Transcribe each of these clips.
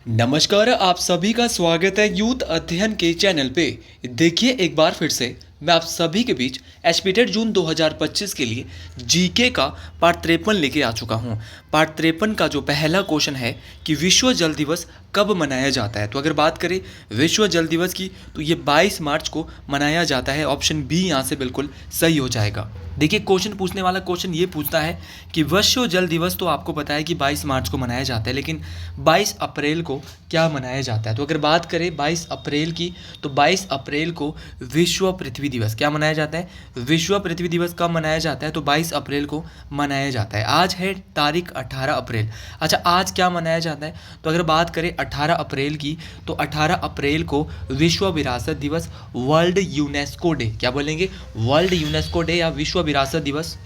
नमस्कार, आप सभी का स्वागत है यूथ अध्ययन के चैनल पे। देखिए एक बार फिर से मैं आप सभी के बीच एस्पिटेट जून 2025 के लिए जीके का पार्ट 53 लेके आ चुका हूँ। पार्ट 53 का जो पहला क्वेश्चन है कि विश्व जल दिवस कब मनाया जाता है। तो अगर बात करें विश्व जल दिवस की तो ये 22 मार्च को मनाया जाता है। ऑप्शन बी यहाँ से बिल्कुल सही हो जाएगा। देखिए क्वेश्चन पूछने वाला क्वेश्चन ये पूछता है कि विश्व जल दिवस तो आपको पता है कि 22 मार्च को मनाया जाता है, लेकिन 22 अप्रैल को क्या मनाया जाता है। तो अगर बात करें 22 अप्रैल की तो 22 अप्रैल को विश्व पृथ्वी दिवस क्या मनाया जाता है। विश्व पृथ्वी दिवस कब मनाया जाता है तो 22 अप्रैल को मनाया जाता है। आज है तारीख 18 अप्रैल। अच्छा, आज क्या मनाया जाता है तो अगर बात करें 18 अप्रैल की तो 18 अप्रैल को विश्व विरासत दिवस, वर्ल्ड यूनेस्को डे, क्या बोलेंगे, वर्ल्ड यूनेस्को डे या विश्व विरासत दिवस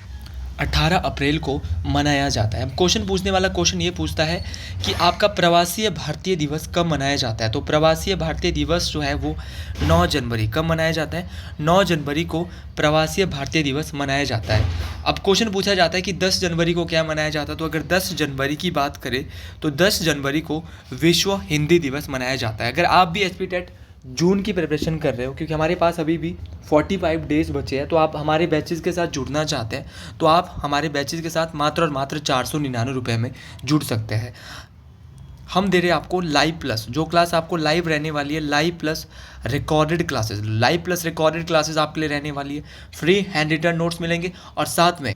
18 अप्रैल को मनाया जाता है। क्वेश्चन पूछने वाला क्वेश्चन ये पूछता है कि आपका प्रवासीय भारतीय दिवस कब मनाया जाता है। तो प्रवासीय भारतीय दिवस जो है वो 9 जनवरी कब मनाया जाता है। 9 जनवरी को प्रवासीय भारतीय दिवस मनाया जाता है। अब क्वेश्चन पूछा जाता है कि 10 जनवरी को क्या मनाया जाता है। तो अगर 10 जनवरी की बात करें तो 10 जनवरी को विश्व हिंदी दिवस मनाया जाता है। अगर आप भी एसपीटेट जून की प्रिपरेशन कर रहे हो, क्योंकि हमारे पास अभी भी 45 डेज़ बचे हैं, तो आप हमारे बैचेज़ के साथ जुड़ना चाहते हैं तो आप हमारे बैचेज़ के साथ मात्र और मात्र 499 रुपये में जुड़ सकते हैं। हम दे रहे हैं आपको लाइव प्लस, जो क्लास आपको लाइव रहने वाली है, live plus recorded classes. Live plus recorded classes आपके लिए रहने वाली है। फ्री हैंड रिटन नोट्स मिलेंगे और साथ में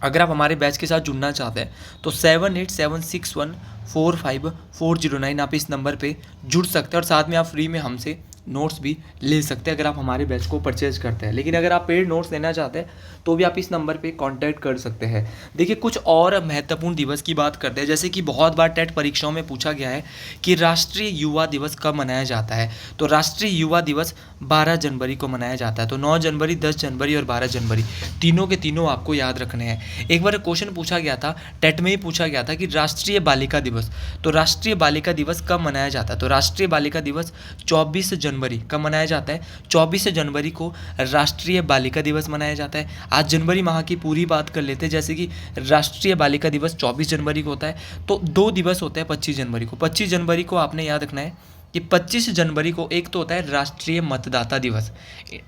अगर आप हमारे बैच के साथ जुड़ना चाहते हैं तो 7876145409 आप इस नंबर पे जुड़ सकते हैं और साथ में आप फ्री में हमसे नोट्स भी ले सकते हैं अगर आप हमारे बैच को परचेज करते हैं। लेकिन अगर आप पेड नोट्स लेना चाहते हैं तो भी आप इस नंबर पे कांटेक्ट कर सकते हैं। देखिए कुछ और महत्वपूर्ण दिवस की बात करते हैं, जैसे कि बहुत बार टेट परीक्षाओं में पूछा गया है कि राष्ट्रीय युवा दिवस कब मनाया जाता है। तो राष्ट्रीय युवा दिवस 12 जनवरी को मनाया जाता है। तो 9 जनवरी, 10 जनवरी और 12 जनवरी तीनों के तीनों आपको याद रखने हैं। एक बार क्वेश्चन पूछा गया था, टेट में ही पूछा गया था कि राष्ट्रीय बालिका दिवस, तो राष्ट्रीय बालिका दिवस कब मनाया जाता है। तो राष्ट्रीय बालिका दिवस 24 जनवरी कब मनाया जाता है। 24 जनवरी को राष्ट्रीय बालिका दिवस मनाया जाता है। आज जनवरी माह की पूरी बात कर लेते हैं, जैसे कि राष्ट्रीय बालिका दिवस 24 जनवरी को होता है। तो 2 दिवस होते हैं 25 जनवरी को। 25 जनवरी को आपने याद रखना है कि 25 जनवरी को एक तो होता है राष्ट्रीय मतदाता दिवस,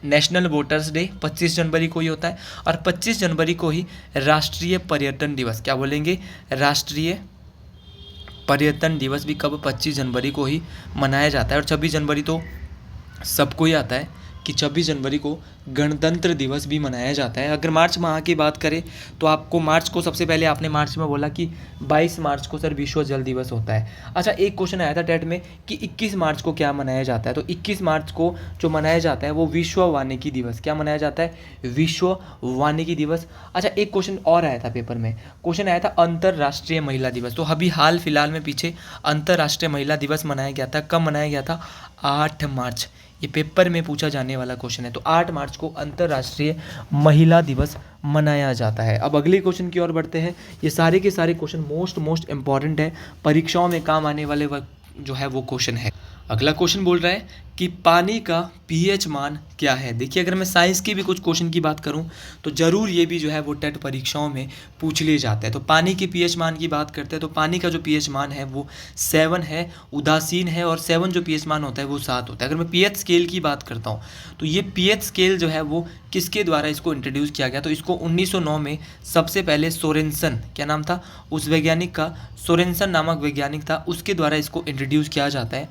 नेशनल वोटर्स डे 25 जनवरी को ही होता है, और 25 जनवरी को ही राष्ट्रीय पर्यटन दिवस, क्या बोलेंगे, राष्ट्रीय पर्यटन दिवस भी कब 25 जनवरी को ही मनाया जाता है। और 26 जनवरी तो सबको ही आता है कि 26 जनवरी को गणतंत्र दिवस भी मनाया जाता है। अगर मार्च माह की बात करें तो आपको मार्च को सबसे पहले आपने मार्च में बोला कि 22 मार्च को सर विश्व जल दिवस होता है। अच्छा, एक क्वेश्चन आया था टेट में कि 21 मार्च को क्या मनाया जाता है। तो 21 मार्च को जो मनाया जाता है वो विश्व वानिकी दिवस, क्या मनाया जाता है, विश्व वानिकी दिवस। अच्छा, एक क्वेश्चन और आया था पेपर में, क्वेश्चन आया था अंतर्राष्ट्रीय महिला दिवस। तो अभी हाल फिलहाल में पीछे अंतर्राष्ट्रीय महिला दिवस मनाया गया था। कब मनाया गया था, 8 मार्च। ये पेपर में पूछा जाने वाला क्वेश्चन है। तो 8 मार्च को अंतर्राष्ट्रीय महिला दिवस मनाया जाता है। अब अगले क्वेश्चन की ओर बढ़ते हैं। ये सारे के सारे क्वेश्चन मोस्ट इंपॉर्टेंट है, परीक्षाओं में काम आने वाले जो है वो क्वेश्चन है। अगला क्वेश्चन बोल रहा है कि पानी का पीएच मान क्या है। देखिए अगर मैं साइंस की भी कुछ क्वेश्चन की बात करूं तो ज़रूर ये भी जो है वो टेट परीक्षाओं में पूछ लिए जाते हैं। तो पानी के पीएच मान की बात करते हैं तो पानी का जो पीएच मान है वो 7 है, उदासीन है, और 7 जो पीएच मान होता है वो 7 होता है। अगर मैं पीएच स्केल की बात करता हूँ तो ये पीएच स्केल जो है वो किसके द्वारा इसको इंट्रोड्यूस किया गया। तो इसको 1909 में सबसे पहले सोरेनसन, क्या नाम था उस वैज्ञानिक का, सोरेनसन नामक वैज्ञानिक था, उसके द्वारा इसको इंट्रोड्यूस किया जाता है।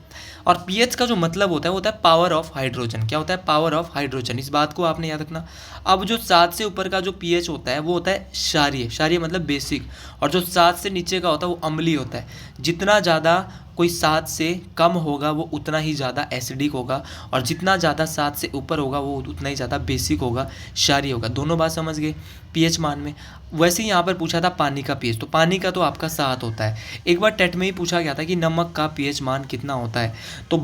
और पीएच का जो मतलब होता है वो होता है पावर ऑफ हाइड्रोजन। क्या होता है, पावर ऑफ हाइड्रोजन। इस बात को आपने याद रखना। अब जो 7 से ऊपर का जो पीएच होता है वो होता है क्षारीय, क्षारीय मतलब बेसिक, और जो 7 से नीचे का होता है वो अम्लीय होता है। जितना ज़्यादा कोई 7 से कम होगा वो उतना ही ज़्यादा एसिडिक होगा, और जितना ज़्यादा 7 से ऊपर होगा वो उतना ही ज़्यादा बेसिक होगा, क्षारीय होगा। दोनों बात समझ गए पीएच मान में। वैसे ही यहाँ पर पूछा था पानी का पीएच, तो पानी का तो आपका 7 होता है। एक बार टेट में ही पूछा गया था कि नमक का पीएच मान कितना होता है। तो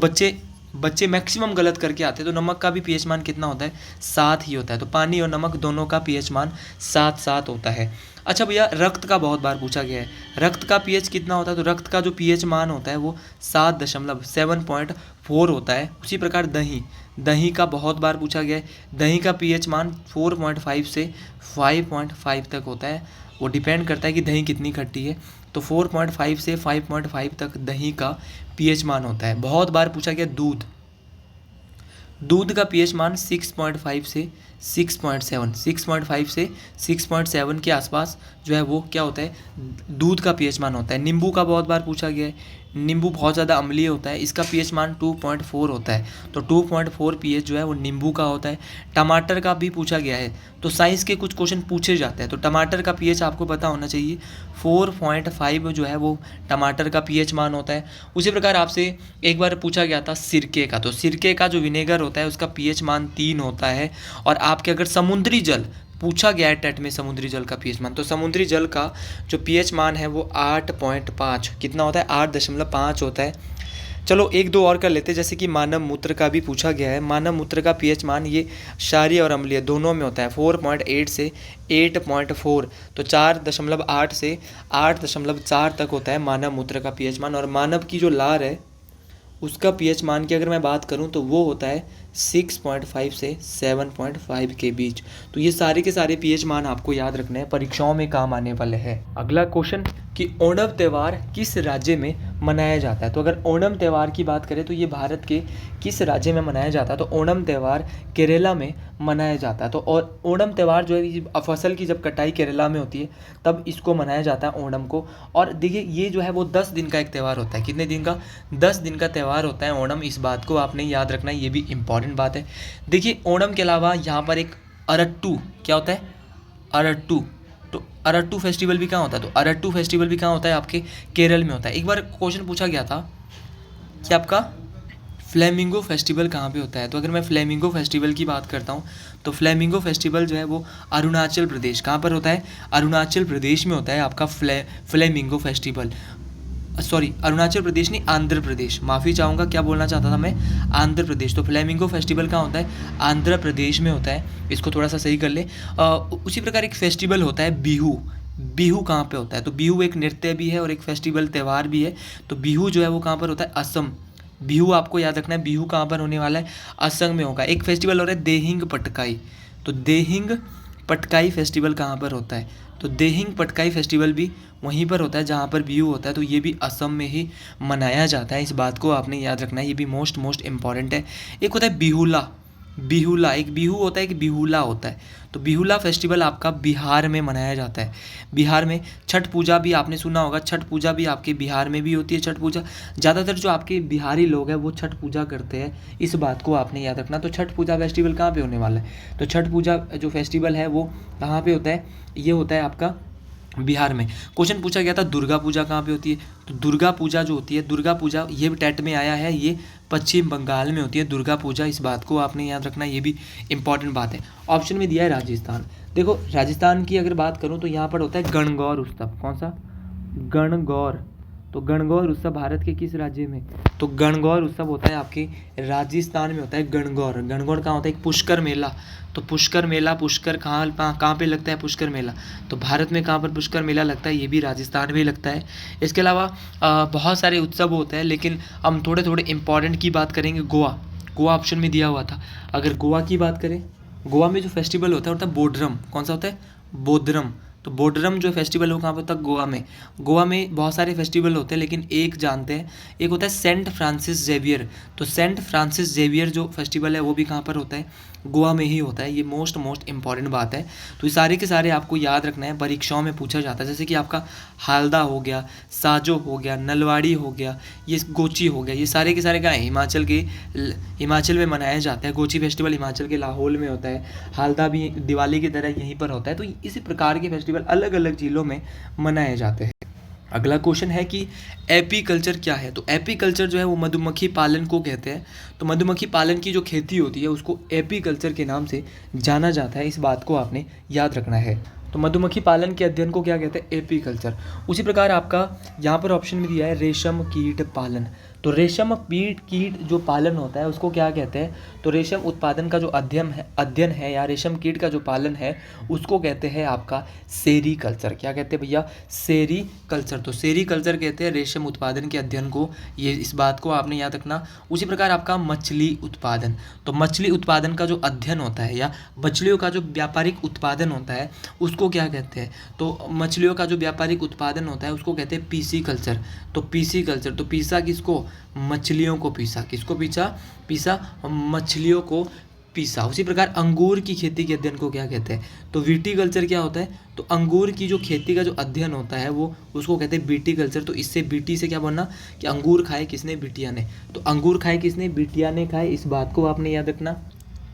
बच्चे मैक्सिमम गलत करके आते हैं। तो नमक का भी पीएच मान कितना होता है, 7 ही होता है। तो पानी और नमक दोनों का पीएच मान 7 होता है। अच्छा भैया, रक्त का बहुत बार पूछा गया है, रक्त का पीएच कितना होता है। तो रक्त का जो पीएच मान होता है वो 7.4 होता है। उसी प्रकार दही का बहुत बार पूछा गया है, दही का पीएच मान 4.5 से 5.5 तक होता है। वो डिपेंड करता है कि दही कितनी खट्टी है। तो 4.5 से 5.5 तक दही का पीएच मान होता है। बहुत बार पूछा गया दूध का पीएच मान 6.5 से 6.7, 6.5 से 6.7 के आसपास जो है वो क्या होता है, दूध का पीएच मान होता है। नींबू का बहुत बार पूछा गया है, नींबू बहुत ज़्यादा अम्लीय होता है, इसका पीएच मान 2.4 होता है, तो 2.4 पीएच जो है वो नींबू का होता है। टमाटर का भी पूछा गया है, तो साइंस के कुछ क्वेश्चन पूछे जाते हैं, तो टमाटर का पीएच आपको पता होना चाहिए, 4.5 जो है वो टमाटर का पीएच मान होता है। उसी प्रकार आपसे एक बार पूछा गया था सिरके का, तो सिरके का जो विनेगर होता है उसका पीएच मान 3 होता है। और आपके अगर समुद्री जल पूछा गया है टेट में, समुद्री जल का पीएच मान, तो समुद्री जल का जो पीएच मान है वो 8.5 कितना होता है, 8.5 होता है। चलो एक दो और कर लेते हैं, जैसे कि मानव मूत्र का भी पूछा गया है। मानव मूत्र का पीएच मान ये क्षारीय और अम्लीय दोनों में होता है, 4.8 से 8.4, तो 4.8 से 8.4 तक होता है मानव मूत्र का पीएच मान। और मानव की जो लार है उसका पीएच मान की अगर मैं बात करूं तो वो होता है 6.5 से 7.5 के बीच। तो ये सारे के सारे पीएच मान आपको याद रखने हैं, परीक्षाओं में काम आने वाले हैं। अगला क्वेश्चन कि ओणम त्यौहार किस राज्य में मनाया जाता है। तो अगर ओणम त्यौहार की बात करें तो ये भारत के किस राज्य में मनाया जाता है, तो ओणम त्यौहार केरला में मनाया जाता है। तो और ओणम त्यौहार जो है फसल की जब कटाई केरला में होती है तब इसको मनाया जाता है ओणम को। और देखिए ये जो है वो 10 दिन का एक त्यौहार होता है, कितने दिन का, 10 दिन का त्यौहार होता है ओणम। इस बात को आपने याद रखना है, ये भी इंपॉर्टेंट बात है। देखिए ओणम के अलावा यहाँ पर एक अरट्टू, क्या होता है, अरट्टू, तो अरट्टू फेस्टिवल भी कहाँ होता है, तो अरट्टू फेस्टिवल भी कहाँ होता है, आपके केरल में होता है। एक बार क्वेश्चन पूछा गया था कि आपका फ्लेमिंगो फेस्टिवल कहाँ पे होता है। तो अगर मैं फ्लेमिंगो फेस्टिवल की बात करता हूँ तो फ्लेमिंगो फेस्टिवल जो है वो अरुणाचल प्रदेश, कहाँ पर होता है, अरुणाचल प्रदेश में होता है आपका flamingo festival. Sorry Arunachal Pradesh नहीं, आंध्र प्रदेश, माफ़ी चाहूँगा, क्या बोलना चाहता था मैं, आंध्र प्रदेश। तो फ्लेमिंगो फेस्टिवल कहाँ होता है, आंध्र प्रदेश में होता है, इसको थोड़ा सा सही कर ले। उसी प्रकार एक फेस्टिवल होता है बिहू। बिहू कहाँ पे होता है, तो बिहू एक नृत्य भी है और एक फेस्टिवल त्यौहार भी है। तो बिहू जो है वो कहाँ पर होता है, असम। बिहू आपको याद रखना है, बिहू कहाँ पर होने वाला है, असम में होगा। एक फेस्टिवल हो रहा है देहिंग पटकाई, तो देहिंग पटकाई फेस्टिवल कहाँ पर होता है, तो देहिंग पटकाई फेस्टिवल भी वहीं पर होता है जहाँ पर बिहू होता है, तो ये भी असम में ही मनाया जाता है। इस बात को आपने याद रखना है, ये भी मोस्ट इंपॉर्टेंट है। एक होता है बिहुला, बिहुला एक बिहू होता है, एक बिहुला होता है। तो बिहुला फेस्टिवल आपका बिहार में मनाया जाता है। बिहार में छठ पूजा भी आपने सुना होगा, छठ पूजा भी आपके बिहार में भी होती है। छठ पूजा ज़्यादातर जो आपके बिहारी लोग हैं वो छठ पूजा करते हैं, इस बात को आपने याद रखना। तो छठ पूजा फेस्टिवल कहाँ पे होने वाला है, तो छठ पूजा जो फेस्टिवल है वो कहाँ पे होता है, ये होता है आपका बिहार में। क्वेश्चन पूछा गया था दुर्गा पूजा कहाँ पे होती है, तो दुर्गा पूजा जो होती है, दुर्गा पूजा ये भी टेट में आया है, ये पश्चिम बंगाल में होती है दुर्गा पूजा। इस बात को आपने याद रखना, ये भी इंपॉर्टेंट बात है। ऑप्शन में दिया है राजस्थान। देखो राजस्थान की अगर बात करूँ तो यहाँ पर होता है गणगौर उत्सव, कौन सा, गणगौर। तो गणगौर उत्सव भारत के किस राज्य में, तो गणगौर उत्सव होता है आपके राजस्थान में होता है गणगौर। गणगौर कहाँ होता है, एक पुष्कर मेला। तो पुष्कर मेला, पुष्कर कहाँ पे लगता है पुष्कर मेला, तो भारत में कहाँ पर पुष्कर मेला लगता है, ये भी राजस्थान में लगता है। इसके अलावा बहुत सारे उत्सव होते हैं, लेकिन हम थोड़े थोड़े इंपॉर्टेंट की बात करेंगे। गोवा, गोवा ऑप्शन में दिया हुआ था। अगर गोवा की बात करें, गोवा में जो फेस्टिवल होता है बोड्रम, कौन सा होता है, बोड्रम। तो बोड्रम जो फेस्टिवल हो कहाँ पर होता है, गोवा में। गोवा में बहुत सारे फेस्टिवल होते हैं, लेकिन एक जानते हैं, एक होता है सेंट फ्रांसिस जेवियर। तो सेंट फ्रांसिस जेवियर जो फेस्टिवल है वो भी कहाँ पर होता है, गोवा में ही होता है। ये मोस्ट इंपॉर्टेंट बात है। तो ये सारे के सारे आपको याद रखना है, परीक्षाओं में पूछा जाता है। जैसे कि आपका हालदा हो गया, साजो हो गया, नलवाड़ी हो गया, ये गोची हो गया, ये सारे के सारे क्या है, हिमाचल में मनाया जाता है। गोची फेस्टिवल हिमाचल के लाहौल में होता है, हालदा भी दिवाली की तरह यहीं पर होता है। तो इसी प्रकार के फेस्टिवल अलग अलग जिलों में मनाए जाते हैं। अगला क्वेश्चन है कि एपीकल्चर क्या है। तो एपीकल्चर जो है वो मधुमक्खी पालन को कहते हैं। तो मधुमक्खी पालन की जो खेती होती है उसको एपीकल्चर के नाम से जाना जाता है, इस बात को आपने याद रखना है। तो मधुमक्खी पालन के अध्ययन को क्या कहते हैं, एपीकल्चर। उसी प्रकार आपका यहाँ पर ऑप्शन में दिया है रेशम कीट पालन। तो रेशम कीट जो पालन होता है उसको क्या कहते हैं? तो रेशम उत्पादन का जो अध्ययन है या रेशम कीट का जो पालन है उसको कहते हैं आपका सेरीकल्चर। क्या कहते हैं भैया? सेरीकल्चर। तो सेरीकल्चर कहते हैं रेशम उत्पादन के अध्ययन को, ये इस बात को आपने याद रखना। उसी प्रकार आपका मछली उत्पादन, तो मछली उत्पादन का जो अध्ययन होता है या मछलियों का जो व्यापारिक उत्पादन होता है उसको क्या कहते हैं? तो मछलियों का जो व्यापारिक उत्पादन होता है उसको कहते हैं पीसीकल्चर। तो पीसीकल्चर, तो पीसा किसको? मछलियों को पीसा। किसको पीसा? मछलियों को पीसा। उसी प्रकार अंगूर की खेती के अध्ययन को क्या कहते हैं? तो विटीकल्चर क्या होता है? तो अंगूर की जो खेती का जो अध्ययन होता है वो उसको कहते हैं विटीकल्चर। तो इससे बीटी से क्या बनना कि अंगूर खाए किसने? बिटिया ने। तो अंगूर खाए किसने? बिटिया ने खाए। इस बात को आपने याद रखना।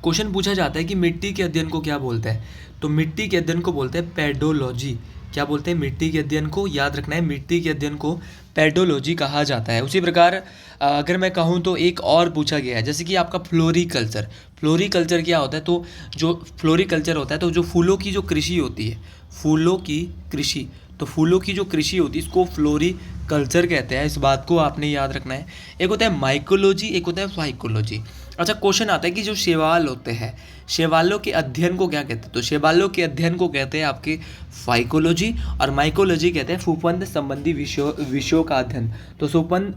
क्वेश्चन पूछा जाता है कि मिट्टी के अध्ययन को क्या बोलते हैं? तो मिट्टी के अध्ययन को बोलते हैं पेडोलॉजी। क्या बोलते हैं? मिट्टी के अध्ययन को याद रखना है, मिट्टी के अध्ययन को पेडोलॉजी कहा जाता है। उसी प्रकार अगर मैं कहूँ तो एक और पूछा गया है, जैसे कि आपका फ्लोरिकल्चर। फ्लोरिकल्चर क्या होता है? तो जो फ्लोरिकल्चर होता है तो जो फूलों की जो कृषि होती है, फूलों की कृषि, तो फूलों की जो कृषि होती है इसको फ्लोरिकल्चर कहते हैं। इस बात को आपने याद रखना है। एक होता है माइकोलॉजी, एक होता है फाइकोलॉजी। अच्छा, क्वेश्चन आता है कि जो शैवाल होते हैं, शैवालों के अध्ययन को क्या कहते हैं? तो शैवालों के अध्ययन को कहते हैं आपके फाइकोलॉजी, और माइकोलॉजी कहते हैं फूफंद संबंधी विषयों का अध्ययन। तो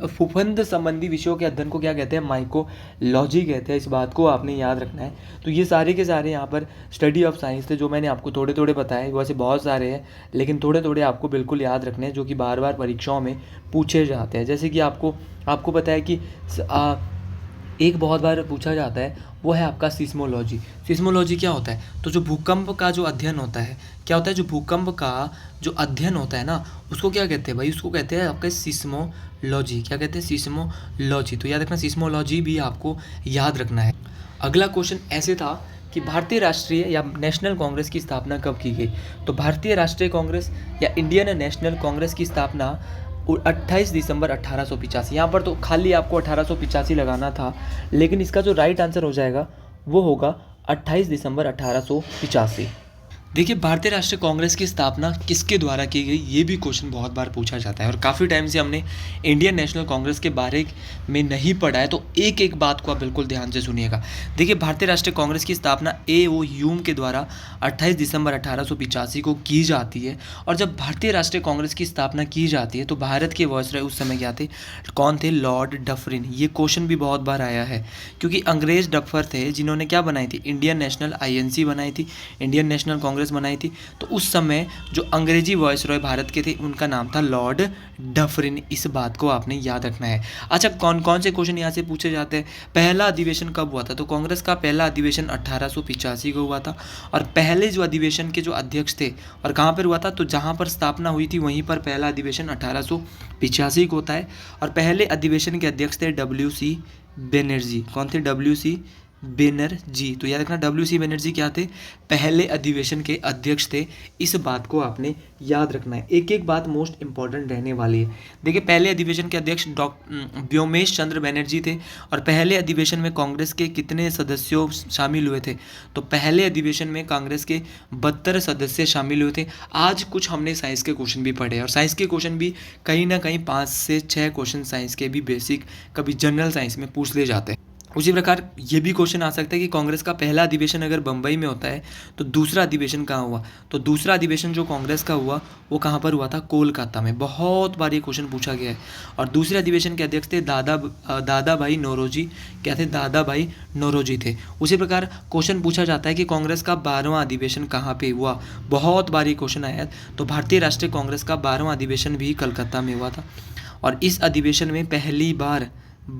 फूफंद संबंधी विषयों के अध्ययन को क्या कहते हैं? माइकोलॉजी कहते हैं। इस बात को आपने याद रखना है। तो ये सारे के सारे यहाँ पर स्टडी ऑफ साइंस थे जो मैंने आपको थोड़े थोड़े बताए। वैसे बहुत सारे हैं लेकिन थोड़े थोड़े आपको बिल्कुल याद रखने हैं जो कि बार बार परीक्षाओं में पूछे जाते हैं। जैसे कि आपको पता है कि एक बहुत बार पूछा जाता है वो है आपका सिस्मोलॉजी। सिस्मोलॉजी क्या होता है? तो जो भूकंप का जो अध्ययन होता है, क्या होता है? जो भूकंप का जो अध्ययन होता है ना उसको क्या कहते हैं भाई? उसको कहते हैं आपके सिस्मोलॉजी। क्या कहते हैं? सिस्मोलॉजी। तो याद रखना, सिस्मोलॉजी भी आपको याद रखना है। अगला क्वेश्चन ऐसे था कि भारतीय राष्ट्रीय या नेशनल कांग्रेस की स्थापना कब की गई? तो भारतीय राष्ट्रीय कांग्रेस या इंडियन नेशनल कांग्रेस की स्थापना 28 दिसंबर 1885। यहाँ पर तो खाली आपको 1885 लगाना था, लेकिन इसका जो राइट आंसर हो जाएगा वो होगा 28 दिसंबर 1885। देखिए, भारतीय राष्ट्रीय कांग्रेस की स्थापना किसके द्वारा की गई, ये भी क्वेश्चन बहुत बार पूछा जाता है और काफ़ी टाइम से हमने इंडियन नेशनल कांग्रेस के बारे में नहीं पढ़ा है, तो एक एक बात को आप बिल्कुल ध्यान से सुनिएगा। देखिए, भारतीय राष्ट्रीय कांग्रेस की स्थापना ए.ओ. ह्यूम के द्वारा 28 दिसंबर 1885 को की जाती है। और जब भारतीय राष्ट्रीय कांग्रेस की स्थापना की जाती है तो भारत के वायसरॉय उस समय क्या थे? कौन थे? Lord Dufferin. ये क्वेश्चन भी बहुत बार आया है क्योंकि अंग्रेज डफर थे जिन्होंने क्या बनाई थी? इंडियन नेशनल INC बनाई थी, इंडियन नेशनल कांग्रेस बनाई थी। तो उस समय जो अंग्रेजी वायसरॉय भारत के थे उनका नाम था लॉर्ड डफरिन। इस बात को आपने याद रखना है। अच्छा, कौन कौन से क्वेश्चन यहाँ से पूछे जाते हैं? पहला अधिवेशन कब हुआ था? तो कांग्रेस का पहला अधिवेशन 1885 को हुआ था और पहले जो अधिवेशन के जो अध्यक्ष थे और कहाँ पर हुआ था? तो जहाँ पर स्थापना हुई थी वहीं पर पहला अधिवेशन 1885 को होता है। और पहले अधिवेशन के अध्यक्ष थे WC बनर्जी। कौन थे? WC बनर्जी। तो याद रखना, WC बनर्जी क्या थे? पहले अधिवेशन के अध्यक्ष थे। इस बात को आपने याद रखना है। एक एक बात मोस्ट इंपॉर्टेंट रहने वाली है। देखिए, पहले अधिवेशन के अध्यक्ष व्योमेश चंद्र बनर्जी थे। और पहले अधिवेशन में कांग्रेस के कितने सदस्यों शामिल हुए थे? तो पहले अधिवेशन में कांग्रेस के 72 सदस्य शामिल हुए थे। आज कुछ हमने साइंस के क्वेश्चन भी पढ़े और साइंस के क्वेश्चन भी कहीं ना कहीं 5 से 6 क्वेश्चन साइंस के भी बेसिक, कभी जनरल साइंस में पूछ ले जाते हैं। उसी प्रकार ये भी क्वेश्चन आ सकता है कि कांग्रेस का पहला अधिवेशन अगर बम्बई में होता है तो दूसरा अधिवेशन कहाँ हुआ? तो दूसरा अधिवेशन जो कांग्रेस का हुआ वो कहाँ पर हुआ था? कोलकाता में। बहुत बार ये क्वेश्चन पूछा गया है। और दूसरे अधिवेशन के अध्यक्ष थे दादा भाई नौरोजी। क्या थे? दादा भाई नौरोजी थे। उसी प्रकार क्वेश्चन पूछा जाता है कि कांग्रेस का 12वां अधिवेशन कहाँ पे हुआ? बहुत बार ये क्वेश्चन आया है। तो भारतीय राष्ट्रीय कांग्रेस का 12वां अधिवेशन भी कलकत्ता में हुआ था। और इस अधिवेशन में पहली बार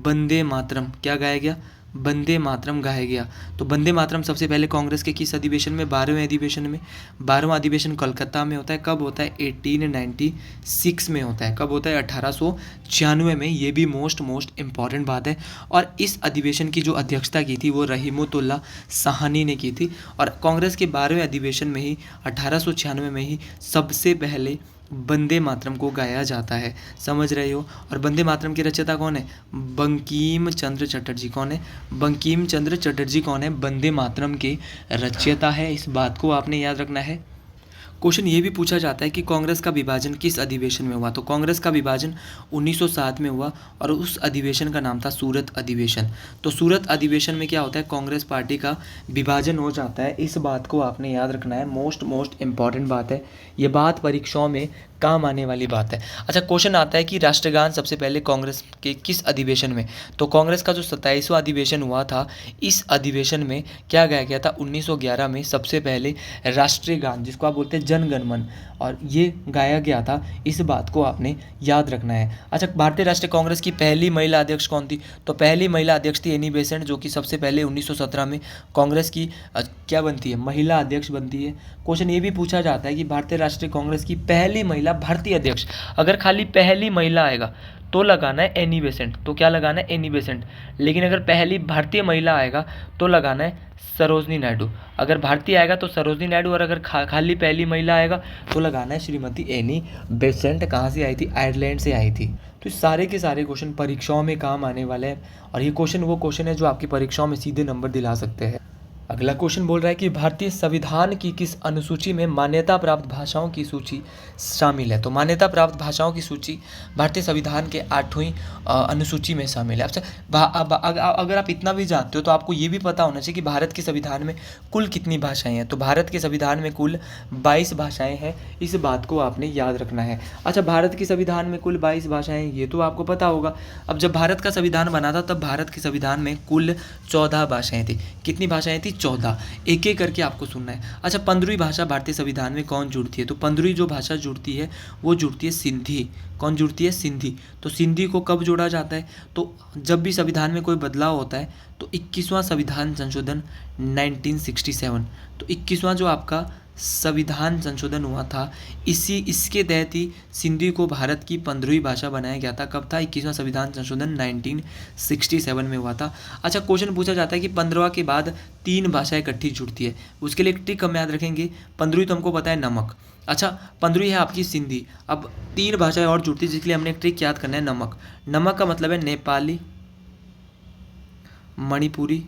वंदे मातरम क्या गाया गया? वंदे मातरम गाया गया। तो वंदे मातरम सबसे पहले कांग्रेस के किस अधिवेशन में? 12वें अधिवेशन में। 12वां अधिवेशन कलकत्ता में होता है। कब होता है? 1896 में होता है। कब होता है? 1896 में। ये भी मोस्ट इंपॉर्टेंट बात है। और इस अधिवेशन की जो अध्यक्षता की थी वो रहीमतुल्लाह साहनी ने की थी। और कांग्रेस के 12वें अधिवेशन में ही 1896 में ही सबसे पहले वंदे मातरम को गाया जाता है। समझ रहे हो? और वंदे मातरम के रचयिता कौन है? बंकिम चंद्र चटर्जी। कौन है? बंकिम चंद्र चटर्जी कौन है? वंदे मातरम के रचयिता है। इस बात को आपने याद रखना है। क्वेश्चन ये भी पूछा जाता है कि कांग्रेस का विभाजन किस अधिवेशन में हुआ। तो कांग्रेस का विभाजन 1907 में हुआ और उस अधिवेशन का नाम था सूरत अधिवेशन। तो सूरत अधिवेशन में क्या होता है, कांग्रेस पार्टी का विभाजन हो जाता है। इस बात को आपने याद रखना है, मोस्ट इंपॉर्टेंट बात है, ये बात परीक्षाओं में काम आने वाली बात है। अच्छा, क्वेश्चन आता है कि राष्ट्रगान सबसे पहले कांग्रेस के किस अधिवेशन में। तो कांग्रेस का जो 27वां अधिवेशन हुआ था, इस अधिवेशन में क्या गाया गया था, 1911 में सबसे पहले राष्ट्रीय गान, जिसको आप बोलते हैं जन गण मन, और ये गाया गया था। इस बात को आपने याद रखना है। अच्छा, भारतीय राष्ट्रीय कांग्रेस की पहली महिला अध्यक्ष कौन थी। तो पहली महिला अध्यक्ष थी एनी बेसेंट, जो कि सबसे पहले 1917 में कांग्रेस की क्या बनती है, महिला अध्यक्ष बनती है। क्वेश्चन ये भी पूछा जाता है कि भारतीय राष्ट्रीय कांग्रेस की पहली महिला भारतीय अध्यक्ष, अगर खाली पहली महिला आएगा तो लगाना है एनी बेसेंट। तो क्या लगाना है, एनी बेसेंट। लेकिन अगर पहली भारतीय महिला आएगा तो लगाना है सरोजनी नायडू। अगर भारतीय आएगा तो सरोजनी नायडू, और अगर खाली पहली महिला आएगा तो लगाना है श्रीमती एनी बेसेंट। कहाँ से आई थी, आयरलैंड से आई थी। तो सारे के सारे क्वेश्चन परीक्षाओं में काम आने वाले हैं, और ये क्वेश्चन वो क्वेश्चन है जो आपकी परीक्षाओं में सीधे नंबर दिला सकते हैं। अगला क्वेश्चन बोल रहा है कि भारतीय संविधान की किस अनुसूची में मान्यता प्राप्त भाषाओं की सूची शामिल है। तो मान्यता प्राप्त भाषाओं की सूची भारतीय संविधान के 8वीं अनुसूची में शामिल है। अगर आप इतना भी जानते हो तो आपको ये भी पता होना चाहिए कि भारत के संविधान में कुल कितनी भाषाएं हैं। तो भारत के संविधान में कुल 22 भाषाएं हैं, इस बात को आपने याद रखना है। अच्छा, भारत के संविधान में कुल 22 भाषाएं, ये तो आपको पता होगा। अब जब भारत का संविधान बना था तब भारत के संविधान में कुल 14 भाषाएं थी। कितनी भाषाएं थी, 14। एक एक करके आपको सुनना है। अच्छा, 15वीं भाषा भारतीय संविधान में कौन जुड़ती है। तो 15वीं जो भाषा जुड़ती है वो जुड़ती है सिंधी। कौन जुड़ती है, सिंधी। तो सिंधी को कब जोड़ा जाता है, तो जब भी संविधान में कोई बदलाव होता है तो 21वां संविधान संशोधन 1967। तो 21वां जो आपका संविधान संशोधन हुआ था, इसके तहत ही सिंधी को भारत की 15वीं भाषा बनाया गया था। कब था, 21वां संविधान संशोधन 1967 में हुआ था। अच्छा, क्वेश्चन पूछा जाता है कि 15वां के बाद 3 भाषाएं इकट्ठी जुड़ती है। उसके लिए एक ट्रिक हम याद रखेंगे। 15वीं तो हमको पता है, नमक। अच्छा, 15वीं है आपकी सिंधी। अब 3 भाषाएं और जुड़ती है, जिसके लिए हमने एक ट्रिक याद करना है, नमक। नमक का मतलब है नेपाली, मणिपुरी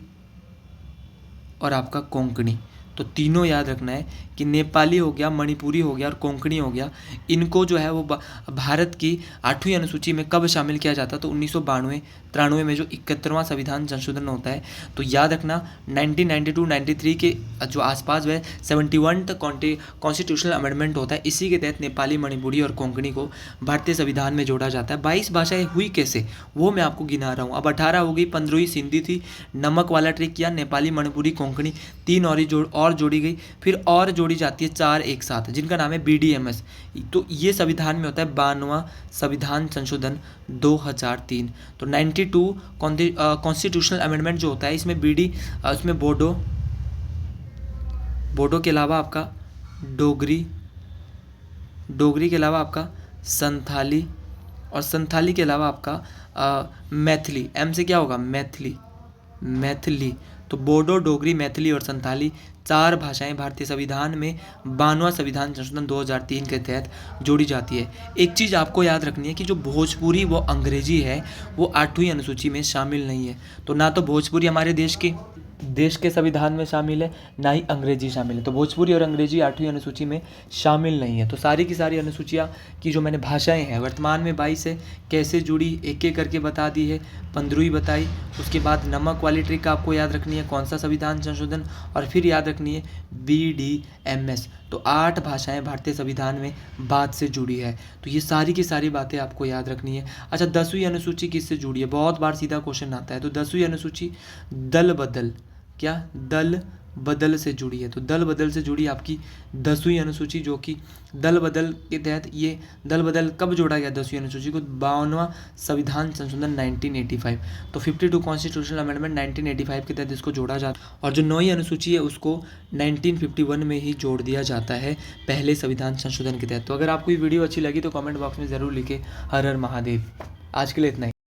और आपका कोंकणी। तो तीनों याद रखना है कि नेपाली हो गया, मणिपुरी हो गया और कोंकणी हो गया। इनको जो है वो भारत की 8वीं अनुसूची में कब शामिल किया जाता, तो 1992-93 में जो 71वां संविधान संशोधन होता है। तो याद रखना 1992-93 के जो आसपास वह 71 कॉन्स्टिट्यूशनल अमेंडमेंट होता है। इसी के तहत नेपाली, मणिपुरी और कोंकणी को भारतीय संविधान में जोड़ा जाता है। 22 भाषाएं हुई कैसे, वो मैं आपको गिना रहा हूँ। अब 18 हो गई, 15वीं सिंधी थी, नमक वाला ट्रिक किया, नेपाली, मणिपुरी, कोंकणी 3 और जोड़ी गई। फिर और जोड़ी जाती है 4 एक साथ, जिनका नाम है BDMS। तो ये संविधान में होता है 92वां संविधान संशोधन 2003। तो 92 कॉन्स्टिट्यूशनल अमेंडमेंट जो होता है, इसमें इसमें बोडो के अलावा आपका डोगरी के अलावा आपका संथाली, और संथाली के अलावा आपका मैथिली। M से क्या होगा, मैथिली। तो बोडो, डोगरी, मैथिली और संथाली 4 भाषाएं भारतीय संविधान में 92वां संविधान संशोधन 2003 के तहत जोड़ी जाती है। एक चीज़ आपको याद रखनी है कि जो भोजपुरी वो अंग्रेजी है, वो 8वीं अनुसूची में शामिल नहीं है। तो ना तो भोजपुरी हमारे देश के संविधान में शामिल है, ना ही अंग्रेजी शामिल है। तो भोजपुरी और अंग्रेजी 8वीं अनुसूची में शामिल नहीं है। तो सारी की सारी अनुसूचियाँ की जो मैंने भाषाएं हैं वर्तमान में 22 है। कैसे जुड़ी, एक एक करके बता दी है। 15वीं बताई, उसके बाद नमक वाली ट्रिक आपको याद रखनी है, कौन सा संविधान संशोधन, और फिर याद रखनी है BDMS। तो 8 भाषाएं भारतीय संविधान में बाद से जुड़ी है। तो ये सारी की सारी बातें आपको याद रखनी है। अच्छा, 10वीं अनुसूची किससे जुड़ी है, बहुत बार सीधा क्वेश्चन आता है। तो 10वीं अनुसूची दल बदल से जुड़ी है। तो दल बदल से जुड़ी आपकी 10वीं अनुसूची, जो कि दल बदल के तहत, ये दल बदल कब जोड़ा गया 10वीं अनुसूची को, 52वां संविधान संशोधन 1985। तो 52 कॉन्स्टिट्यूशनल अमेंडमेंट 1985 के तहत इसको जोड़ा जाता है। और जो 9वीं अनुसूची है उसको 1951 में ही जोड़ दिया जाता है पहले संविधान संशोधन के तहत। तो अगर आपको ये वीडियो अच्छी लगी तो कमेंट बॉक्स में ज़रूर लिखें हर हर महादेव। आज के लिए इतना ही।